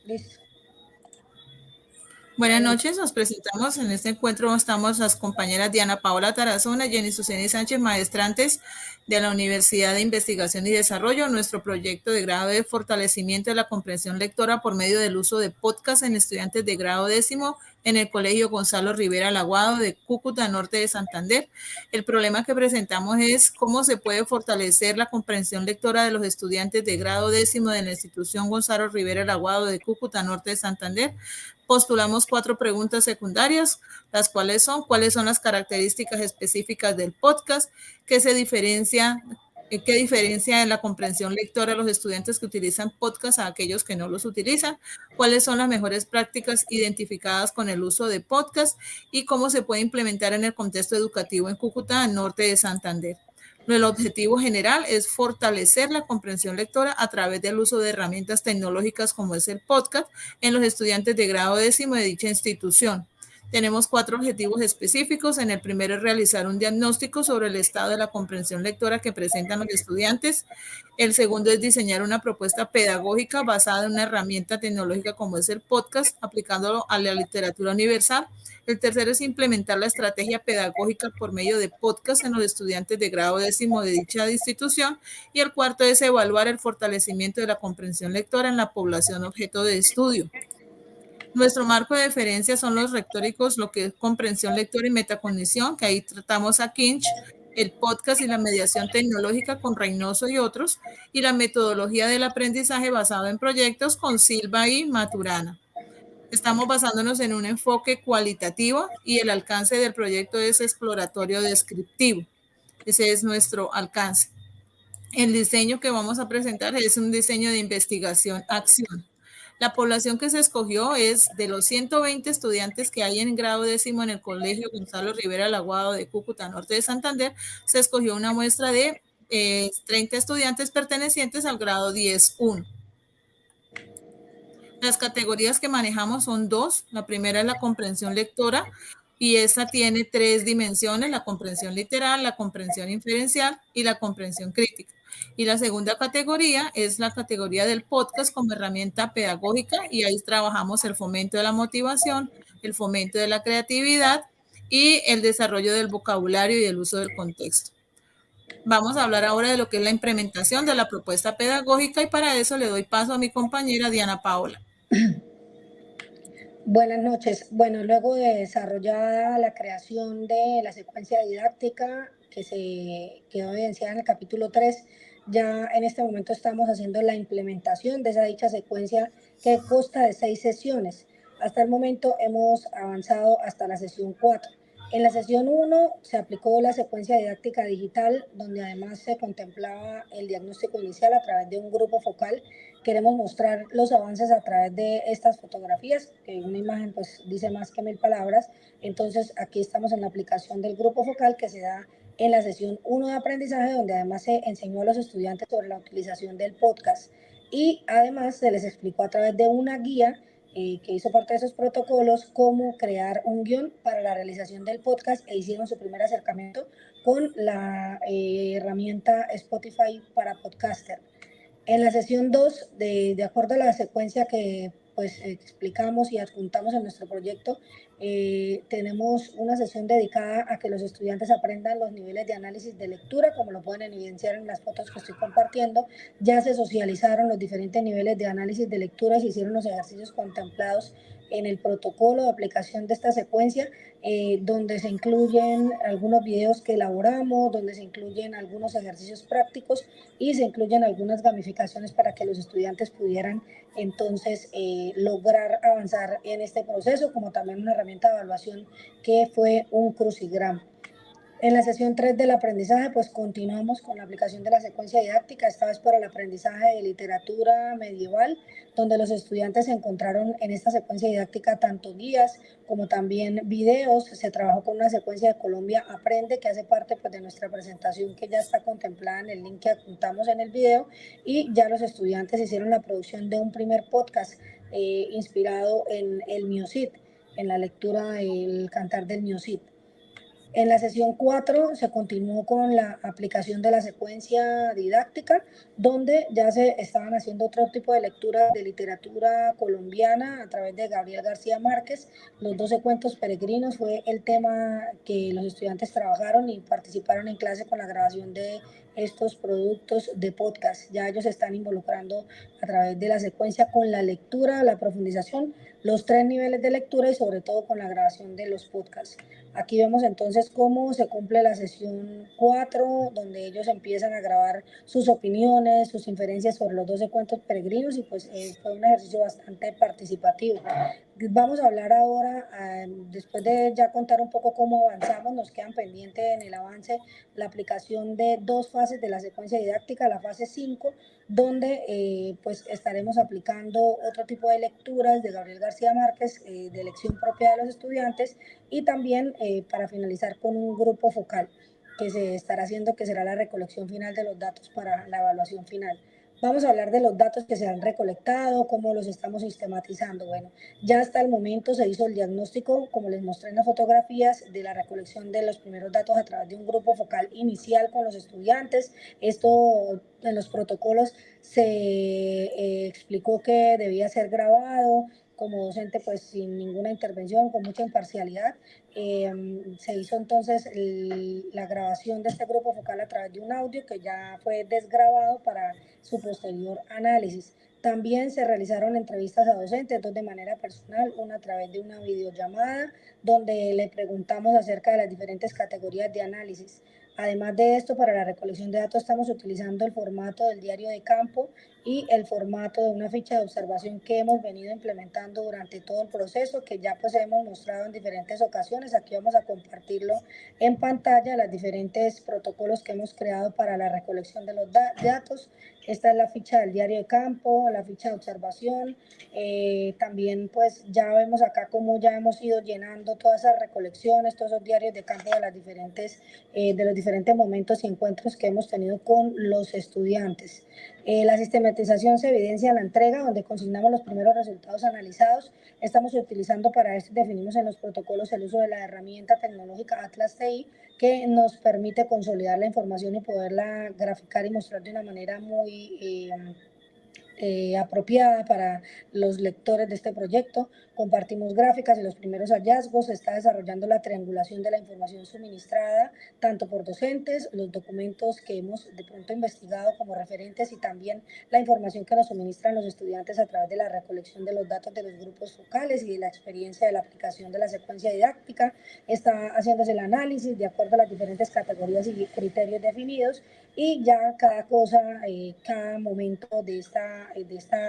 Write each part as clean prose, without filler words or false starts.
Listo. Buenas noches, nos presentamos en este encuentro. Estamos las compañeras Diana Paola Tarazona, Jenny Suseni Sánchez, maestrantes de la Universidad de Investigación y Desarrollo, nuestro proyecto de grado de fortalecimiento de la comprensión lectora por medio del uso de podcast en estudiantes de grado décimo en el Colegio Gonzalo Rivera Laguado de Cúcuta, norte de Santander. El problema que presentamos es cómo se puede fortalecer la comprensión lectora de los estudiantes de grado décimo de la institución Gonzalo Rivera Laguado de Cúcuta, norte de Santander. Postulamos 4 preguntas secundarias, las cuales son: ¿cuáles son las características específicas del podcast? ¿Qué diferencia en la comprensión lectora de los estudiantes que utilizan podcast a aquellos que no los utilizan? ¿Cuáles son las mejores prácticas identificadas con el uso de podcast? ¿Y cómo se puede implementar en el contexto educativo en Cúcuta, norte de Santander? El objetivo general es fortalecer la comprensión lectora a través del uso de herramientas tecnológicas como es el podcast en los estudiantes de grado décimo de dicha institución. Tenemos 4 objetivos específicos. En el primero es realizar un diagnóstico sobre el estado de la comprensión lectora que presentan los estudiantes. El segundo es diseñar una propuesta pedagógica basada en una herramienta tecnológica como es el podcast, aplicándolo a la literatura universal. El tercero es implementar la estrategia pedagógica por medio de podcast en los estudiantes de grado décimo de dicha institución. Y el cuarto es evaluar el fortalecimiento de la comprensión lectora en la población objeto de estudio. Nuestro marco de referencia son los rectóricos, lo que es comprensión lectora y metacognición, que ahí tratamos a Kinch, el podcast y la mediación tecnológica con Reynoso y otros, y la metodología del aprendizaje basado en proyectos con Silva y Maturana. Estamos basándonos en un enfoque cualitativo y el alcance del proyecto es exploratorio descriptivo. Ese es nuestro alcance. El diseño que vamos a presentar es un diseño de investigación-acción. La población que se escogió es de los 120 estudiantes que hay en grado décimo en el Colegio Gonzalo Rivera Laguado de Cúcuta, norte de Santander. Se escogió una muestra de 30 estudiantes pertenecientes al grado 10-1. Las categorías que manejamos son 2. La primera es la comprensión lectora y esa tiene 3 dimensiones: la comprensión literal, la comprensión inferencial y la comprensión crítica. Y la segunda categoría es la categoría del podcast como herramienta pedagógica, y ahí trabajamos el fomento de la motivación, el fomento de la creatividad y el desarrollo del vocabulario y el uso del contexto. Vamos a hablar ahora de lo que es la implementación de la propuesta pedagógica, y para eso le doy paso a mi compañera Diana Paola. Buenas noches. Bueno, luego de desarrollada la creación de la secuencia didáctica que se quedó evidenciada en el capítulo 3, ya en este momento estamos haciendo la implementación de esa dicha secuencia que consta de 6 sesiones. Hasta el momento hemos avanzado hasta la sesión 4. En la sesión 1 se aplicó la secuencia didáctica digital, donde además se contemplaba el diagnóstico inicial a través de un grupo focal. Queremos mostrar los avances a través de estas fotografías, que una imagen pues dice más que 1000 palabras. Entonces aquí estamos en la aplicación del grupo focal que se da en la sesión 1 de aprendizaje, donde además se enseñó a los estudiantes sobre la utilización del podcast y además se les explicó a través de una guía que hizo parte de esos protocolos cómo crear un guión para la realización del podcast, e hicieron su primer acercamiento con la herramienta Spotify para podcaster. En la sesión 2, de acuerdo a la secuencia que pues explicamos y adjuntamos en nuestro proyecto, tenemos una sesión dedicada a que los estudiantes aprendan los niveles de análisis de lectura, como lo pueden evidenciar en las fotos que estoy compartiendo. Ya se socializaron los diferentes niveles de análisis de lectura y se hicieron los ejercicios contemplados en el protocolo de aplicación de esta secuencia, donde se incluyen algunos videos que elaboramos, donde se incluyen algunos ejercicios prácticos y se incluyen algunas gamificaciones para que los estudiantes pudieran entonces lograr avanzar en este proceso, como también una herramienta de evaluación que fue un crucigrama. En la sesión 3 del aprendizaje, pues continuamos con la aplicación de la secuencia didáctica, esta vez para el aprendizaje de literatura medieval, donde los estudiantes encontraron en esta secuencia didáctica tanto guías como también videos. Se trabajó con una secuencia de Colombia Aprende, que hace parte pues, de nuestra presentación, que ya está contemplada en el link que adjuntamos en el video, y ya los estudiantes hicieron la producción de un primer podcast inspirado en el Miocid, en la lectura del Cantar del Miocid. En la sesión 4 se continuó con la aplicación de la secuencia didáctica, donde ya se estaban haciendo otro tipo de lecturas de literatura colombiana a través de Gabriel García Márquez. Los 12 cuentos peregrinos fue el tema que los estudiantes trabajaron y participaron en clase con la grabación de estos productos de podcast. Ya ellos se están involucrando a través de la secuencia con la lectura, la profundización, los 3 niveles de lectura y sobre todo con la grabación de los podcasts. Aquí vemos entonces cómo se cumple la sesión 4, donde ellos empiezan a grabar sus opiniones, sus inferencias sobre los 12 cuentos peregrinos y pues fue un ejercicio bastante participativo. Vamos a hablar ahora, después de ya contar un poco cómo avanzamos, nos quedan pendientes en el avance la aplicación de 2 fases de la secuencia didáctica, la fase 5, donde pues estaremos aplicando otro tipo de lecturas de Gabriel García Márquez, de elección propia de los estudiantes, y también para finalizar con un grupo focal que se estará haciendo, que será la recolección final de los datos para la evaluación final. Vamos a hablar de los datos que se han recolectado, cómo los estamos sistematizando. Bueno, ya hasta el momento se hizo el diagnóstico, como les mostré en las fotografías, de la recolección de los primeros datos a través de un grupo focal inicial con los estudiantes. Esto en los protocolos se explicó que debía ser grabado como docente, pues sin ninguna intervención, con mucha imparcialidad. Se hizo entonces la grabación de este grupo focal a través de un audio que ya fue desgrabado para su posterior análisis. También se realizaron entrevistas a docentes, dos de manera personal, una a través de una videollamada, donde le preguntamos acerca de las diferentes categorías de análisis. Además de esto, para la recolección de datos estamos utilizando el formato del diario de campo y el formato de una ficha de observación que hemos venido implementando durante todo el proceso, que ya pues hemos mostrado en diferentes ocasiones. Aquí vamos a compartirlo en pantalla, los diferentes protocolos que hemos creado para la recolección de los datos. Esta es la ficha del diario de campo, la ficha de observación. También pues ya vemos acá cómo ya hemos ido llenando todas esas recolecciones, todos esos diarios de campo de, de los diferentes momentos y encuentros que hemos tenido con los estudiantes. La sistematización se evidencia en la entrega, donde consignamos los primeros resultados analizados. Estamos utilizando para esto, definimos en los protocolos el uso de la herramienta tecnológica Atlas TI, que nos permite consolidar la información y poderla graficar y mostrar de una manera muy apropiada para los lectores de este proyecto. Compartimos gráficas y los primeros hallazgos. Se está desarrollando la triangulación de la información suministrada, tanto por docentes, los documentos que hemos de pronto investigado como referentes y también la información que nos suministran los estudiantes a través de la recolección de los datos de los grupos focales y de la experiencia de la aplicación de la secuencia didáctica. Está haciéndose el análisis de acuerdo a las diferentes categorías y criterios definidos, y ya cada cosa, cada momento de esta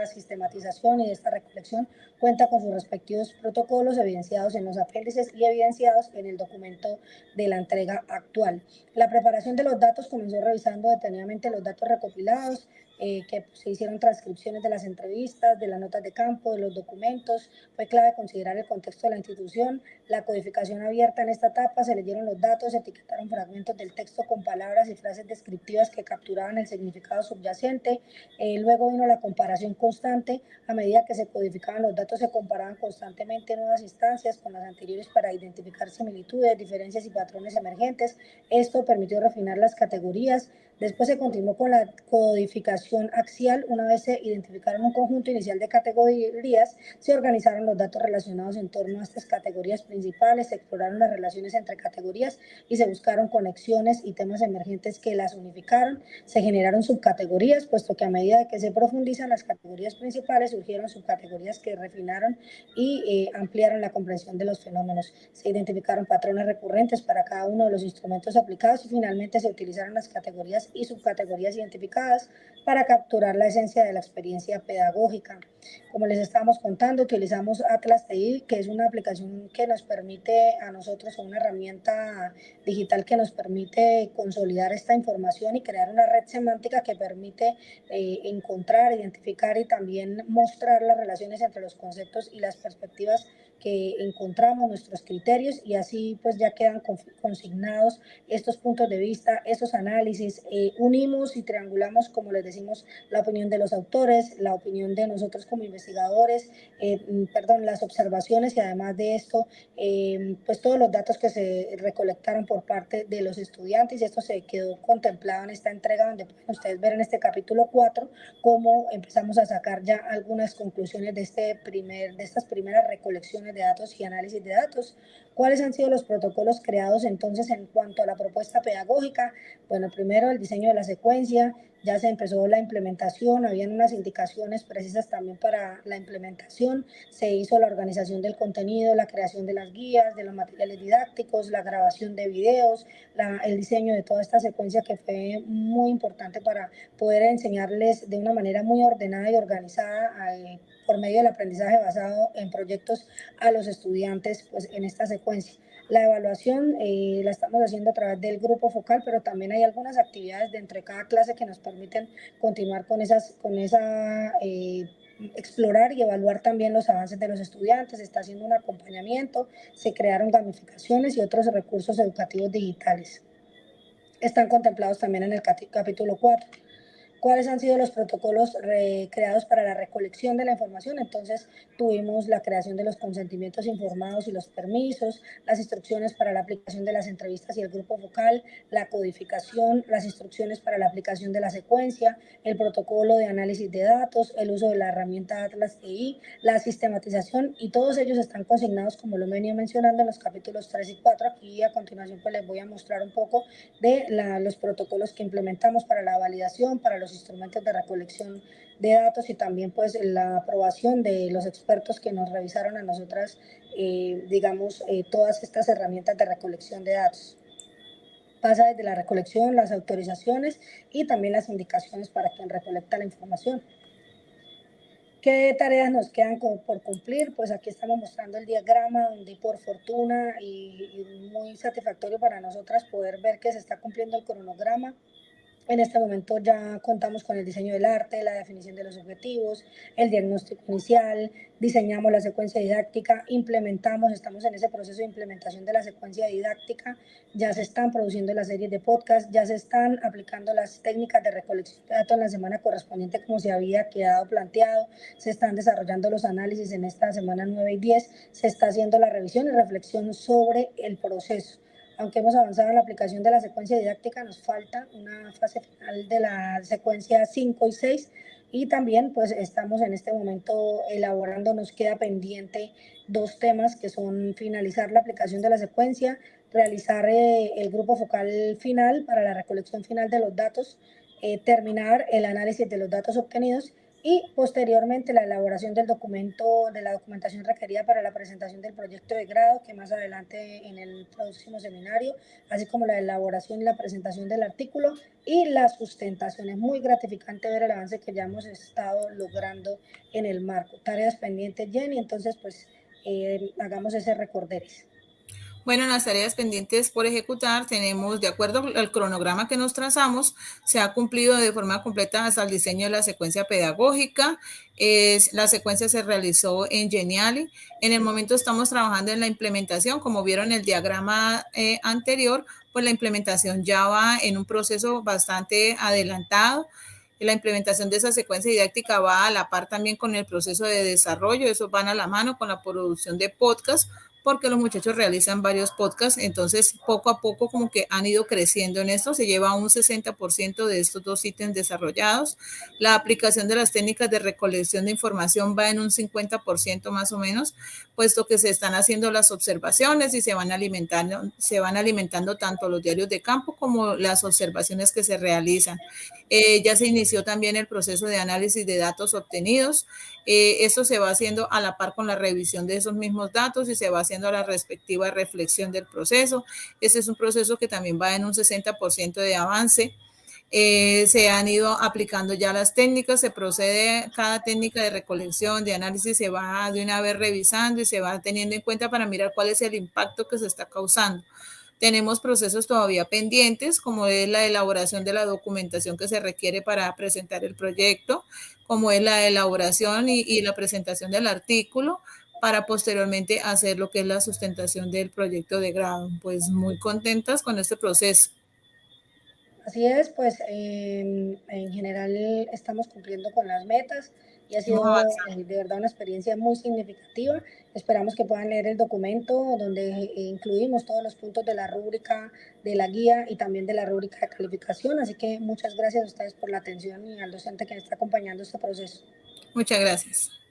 sistematización y de esta recolección cuenta con sus respectivos protocolos evidenciados en los apéndices y evidenciados en el documento de la entrega actual. La preparación de los datos comenzó revisando detenidamente los datos recopilados, que se hicieron transcripciones de las entrevistas, de las notas de campo, de los documentos. Fue clave considerar el contexto de la institución, la codificación abierta en esta etapa. Se leyeron los datos, se etiquetaron fragmentos del texto con palabras y frases descriptivas que capturaban el significado subyacente. Luego vino la comparación constante. A medida que se codificaban los datos, se comparaban constantemente nuevas instancias con las anteriores para identificar similitudes, diferencias y patrones emergentes. Esto permitió refinar las categorías. Después se continuó con la codificación axial. Una vez se identificaron un conjunto inicial de categorías, se organizaron los datos relacionados en torno a estas categorías principales, se exploraron las relaciones entre categorías y se buscaron conexiones y temas emergentes que las unificaron. Se generaron subcategorías, puesto que a medida que se profundizan las categorías principales, surgieron subcategorías que refinaron y ampliaron la comprensión de los fenómenos. Se identificaron patrones recurrentes para cada uno de los instrumentos aplicados y finalmente se utilizaron las categorías y subcategorías identificadas para capturar la esencia de la experiencia pedagógica. Como les estábamos contando, utilizamos Atlas TI, que es una aplicación que nos permite a nosotros, una herramienta digital que nos permite consolidar esta información y crear una red semántica que permite encontrar, identificar y también mostrar las relaciones entre los conceptos y las perspectivas que encontramos, nuestros criterios, y así pues ya quedan consignados estos puntos de vista, estos análisis. Unimos y triangulamos, como les decimos, la opinión de los autores, la opinión de nosotros como investigadores, las observaciones y además de esto, pues todos los datos que se recolectaron por parte de los estudiantes, y esto se quedó contemplado en esta entrega donde pueden ustedes ver en este capítulo 4 cómo empezamos a sacar ya algunas conclusiones de estas primeras recolecciones de datos y análisis de datos. ¿Cuáles han sido los protocolos creados entonces en cuanto a la propuesta pedagógica? Bueno, primero el diseño de la secuencia, ya se empezó la implementación, habían unas indicaciones precisas también para la implementación, se hizo la organización del contenido, la creación de las guías, de los materiales didácticos, la grabación de videos, el diseño de toda esta secuencia que fue muy importante para poder enseñarles de una manera muy ordenada y organizada por medio del aprendizaje basado en proyectos a los estudiantes pues, en esta secuencia. La evaluación la estamos haciendo a través del grupo focal, pero también hay algunas actividades dentro de cada clase que nos permiten continuar con explorar y evaluar también los avances de los estudiantes, se está haciendo un acompañamiento, se crearon gamificaciones y otros recursos educativos digitales. Están contemplados también en el capítulo 4. ¿Cuáles han sido los protocolos creados para la recolección de la información? Entonces, tuvimos la creación de los consentimientos informados y los permisos, las instrucciones para la aplicación de las entrevistas y el grupo focal, la codificación, las instrucciones para la aplicación de la secuencia, el protocolo de análisis de datos, el uso de la herramienta Atlas EI, la sistematización, y todos ellos están consignados, como lo venía mencionando, en los capítulos 3 y 4. Aquí a continuación pues les voy a mostrar un poco de los protocolos que implementamos para la validación, para los instrumentos de recolección de datos y también pues la aprobación de los expertos que nos revisaron a nosotras, todas estas herramientas de recolección de datos. Pasa desde la recolección, las autorizaciones y también las indicaciones para quien recolecta la información. ¿Qué tareas nos quedan por cumplir? Pues aquí estamos mostrando el diagrama donde por fortuna y muy satisfactorio para nosotras poder ver que se está cumpliendo el cronograma. En este momento ya contamos con el diseño del arte, la definición de los objetivos, el diagnóstico inicial, diseñamos la secuencia didáctica, estamos en ese proceso de implementación de la secuencia didáctica, ya se están produciendo las series de podcast, ya se están aplicando las técnicas de recolección de datos en la semana correspondiente como se había quedado planteado, se están desarrollando los análisis en esta semana 9 y 10, se está haciendo la revisión y reflexión sobre el proceso. Aunque hemos avanzado en la aplicación de la secuencia didáctica, nos falta una fase final de la secuencia 5 y 6 y también pues estamos en este momento elaborando, nos queda pendiente 2 temas que son finalizar la aplicación de la secuencia, realizar el grupo focal final para la recolección final de los datos, terminar el análisis de los datos obtenidos y posteriormente la elaboración del documento, de la documentación requerida para la presentación del proyecto de grado, que más adelante en el próximo seminario, así como la elaboración y la presentación del artículo y la sustentación. Es muy gratificante ver el avance que ya hemos estado logrando en el marco. Tareas pendientes, Jenny, entonces pues hagamos ese recorderis. Bueno, en las tareas pendientes por ejecutar tenemos, de acuerdo al cronograma que nos trazamos, se ha cumplido de forma completa hasta el diseño de la secuencia pedagógica. La secuencia se realizó en Geniali. En el momento estamos trabajando en la implementación, como vieron en el diagrama anterior, pues la implementación ya va en un proceso bastante adelantado. La implementación de esa secuencia didáctica va a la par también con el proceso de desarrollo, eso van a la mano con la producción de podcast, porque los muchachos realizan varios podcasts, entonces poco a poco como que han ido creciendo en esto, se lleva un 60% de estos 2 ítems desarrollados. La aplicación de las técnicas de recolección de información va en un 50% más o menos, puesto que se están haciendo las observaciones y se van alimentando tanto los diarios de campo como las observaciones que se realizan. Ya se inició también el proceso de análisis de datos obtenidos. Esto se va haciendo a la par con la revisión de esos mismos datos y se va haciendo la respectiva reflexión del proceso. Este es un proceso que también va en un 60% de avance. Se han ido aplicando ya las técnicas, se procede, cada técnica de recolección, de análisis, se va de una vez revisando y se va teniendo en cuenta para mirar cuál es el impacto que se está causando. Tenemos procesos todavía pendientes, como es la elaboración de la documentación que se requiere para presentar el proyecto, como es la elaboración y la presentación del artículo, para posteriormente hacer lo que es la sustentación del proyecto de grado. Pues muy contentas con este proceso. Así es, pues en general estamos cumpliendo con las metas y ha Hemos sido avanzado. de verdad una experiencia muy significativa. Esperamos que puedan leer el documento donde incluimos todos los puntos de la rúbrica, de la guía y también de la rúbrica de calificación. Así que muchas gracias a ustedes por la atención y al docente que está acompañando este proceso. Muchas gracias.